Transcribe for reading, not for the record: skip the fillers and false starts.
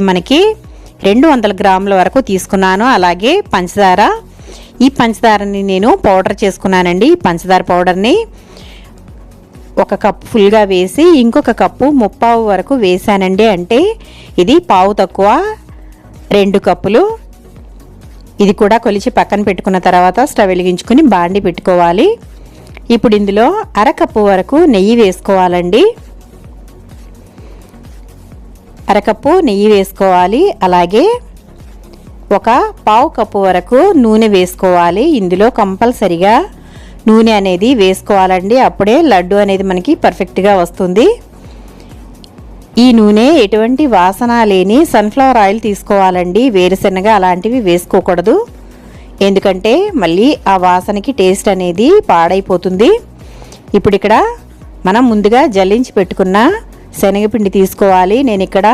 మనకి 200 గ్రాముల వరకు తీసుకున్నాను. అలాగే పంచదార, ఈ పంచదారని నేను పౌడర్ చేసుకున్నానండి. పంచదార పౌడర్ని 1 కప్పు ఫుల్గా వేసి ఇంకొక కప్పు ముప్పావు వరకు వేసానండి. అంటే ఇది పావు తక్కువ 2 కప్పులు. ఇది కూడా కొలిచి పక్కన పెట్టుకున్న తర్వాత స్టవ్ వెలిగించుకుని బాండి పెట్టుకోవాలి. ఇప్పుడు ఇందులో 1/2 కప్పు వరకు నెయ్యి వేసుకోవాలండి. 1/2 కప్పు నెయ్యి వేసుకోవాలి. అలాగే 1/4 కప్పు వరకు నూనె వేసుకోవాలి. ఇందులో కంపల్సరిగా నూనె అనేది వేసుకోవాలండి. అప్పుడే లడ్డు అనేది మనకి పర్ఫెక్ట్గా వస్తుంది. ఈ నూనె ఎటువంటి వాసన లేని సన్ఫ్లవర్ ఆయిల్ తీసుకోవాలండి. వేరుశనగ అలాంటివి వేసుకోకూడదు, ఎందుకంటే మళ్ళీ ఆ వాసనకి టేస్ట్ అనేది పాడైపోతుంది. ఇప్పుడు ఇక్కడ మనం ముందుగా జల్లించి పెట్టుకున్న శనగపిండి తీసుకోవాలి. నేను ఇక్కడ